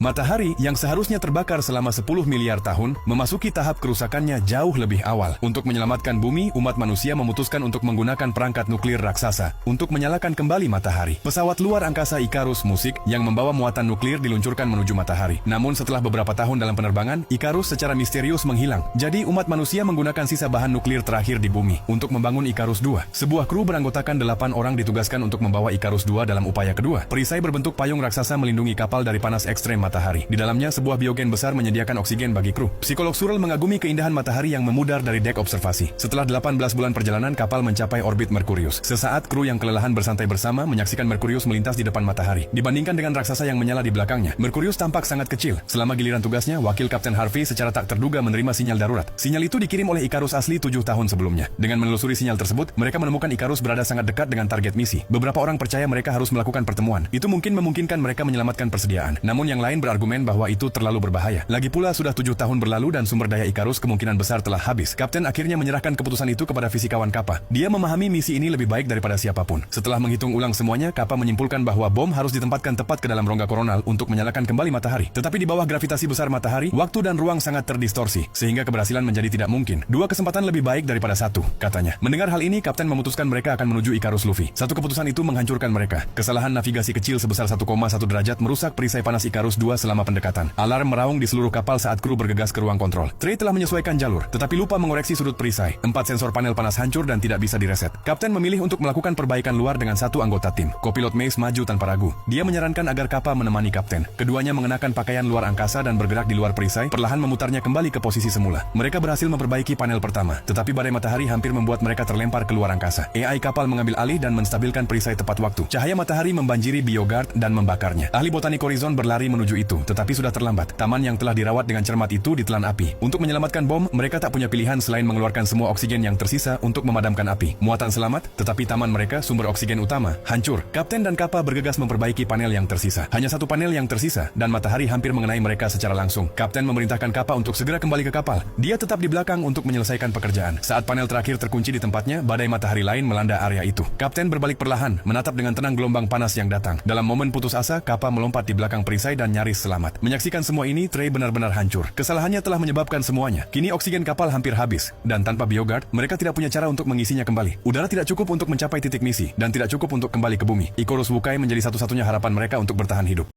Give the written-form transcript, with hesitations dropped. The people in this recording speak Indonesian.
Matahari yang seharusnya terbakar selama 10 miliar tahun memasuki tahap kerusakannya jauh lebih awal. Untuk menyelamatkan bumi, umat manusia memutuskan untuk menggunakan perangkat nuklir raksasa untuk menyalakan kembali matahari. Pesawat luar angkasa Icarus Music yang membawa muatan nuklir diluncurkan menuju matahari. Namun setelah beberapa tahun dalam penerbangan, Icarus secara misterius menghilang. Jadi umat manusia menggunakan sisa bahan nuklir terakhir di bumi untuk membangun Icarus II. Sebuah kru beranggotakan 8 orang ditugaskan untuk membawa Icarus II dalam upaya kedua. Perisai berbentuk payung raksasa melindungi kapal dari panas ekstrem matahari. Di dalamnya sebuah biogen besar menyediakan oksigen bagi kru. Psikolog Surel mengagumi keindahan matahari yang memudar dari dek observasi. Setelah 18 bulan perjalanan, kapal mencapai orbit Merkurius. Sesaat kru yang kelelahan bersantai bersama menyaksikan Merkurius melintas di depan matahari. Dibandingkan dengan raksasa yang menyala di belakangnya, Merkurius tampak sangat kecil. Selama giliran tugasnya, wakil Kapten Harvey secara tak terduga menerima sinyal darurat. Sinyal itu dikirim oleh Icarus asli 7 tahun sebelumnya. Dengan menelusuri sinyal tersebut, mereka menemukan Icarus berada sangat dekat dengan target misi. Beberapa orang percaya mereka harus melakukan pertemuan. Itu mungkin memungkinkan mereka menyelamatkan persediaan. Namun yang lain berargumen bahwa itu terlalu berbahaya. Lagi pula sudah 7 tahun berlalu dan sumber daya Icarus kemungkinan besar telah habis. Kapten akhirnya menyerahkan keputusan itu kepada fisikawan Kappa. Dia memahami misi ini lebih baik daripada siapapun. Setelah menghitung ulang semuanya, Kappa menyimpulkan bahwa bom harus ditempatkan tepat ke dalam rongga koronal untuk menyalakan kembali matahari. Tetapi di bawah gravitasi besar matahari, waktu dan ruang sangat terdistorsi, sehingga keberhasilan menjadi tidak mungkin. 2 kesempatan lebih baik daripada 1, katanya. Mendengar hal ini, Kapten memutuskan mereka akan menuju Icarus Luffy. Satu keputusan itu menghancurkan mereka. Kesalahan navigasi kecil sebesar 1,1 derajat merusak perisai panas Icarus II selama pendekatan. Alarm meraung di seluruh kapal saat kru bergegas ke ruang kontrol. Trey telah menyesuaikan jalur, tetapi lupa mengoreksi sudut perisai. 4 sensor panel panas hancur dan tidak bisa direset. Kapten memilih untuk melakukan perbaikan luar dengan satu anggota tim. Kopilot Mace maju tanpa ragu. Dia menyarankan agar Kappa menemani Kapten. Keduanya mengenakan pakaian luar angkasa dan bergerak di luar perisai, perlahan memutarnya kembali ke posisi semula. Mereka berhasil memperbaiki panel pertama, tetapi badai matahari hampir membuat mereka terlempar ke luar angkasa. AI kapal mengambil alih dan menstabilkan perisai tepat waktu. Cahaya matahari membanjiri Biogard dan membakarnya. Ahli botanik Horizon berlari menuju itu, tetapi sudah terlambat. Taman yang telah dirawat dengan cermat itu ditelan api. Untuk menyelamatkan bom, mereka tak punya pilihan selain mengeluarkan semua oksigen yang tersisa untuk memadamkan api. Muatan selamat, tetapi taman mereka, sumber oksigen utama, hancur. Kapten dan Kappa bergegas memperbaiki panel yang tersisa. Hanya satu panel yang tersisa, dan matahari hampir mengenai mereka secara langsung. Kapten memerintahkan Kappa untuk segera kembali ke kapal. Dia tetap di belakang untuk menyelesaikan pekerjaan. Saat panel terakhir terkunci di tempatnya, badai matahari lain melanda area itu. Kapten berbalik perlahan, menatap dengan tenang gelombang panas yang datang. Dalam momen putus asa, Kappa melompat di belakang perisai dan nyaris selamat. Menyaksikan semua ini, Trey benar-benar hancur. Kesalahannya telah menyebabkan semuanya. Kini oksigen kapal hampir habis, dan tanpa Biogard, mereka tidak punya cara untuk mengisinya kembali. Udara tidak cukup untuk mencapai titik misi, dan tidak cukup untuk kembali ke bumi. Icarus Wukai menjadi satu-satunya harapan mereka untuk bertahan hidup.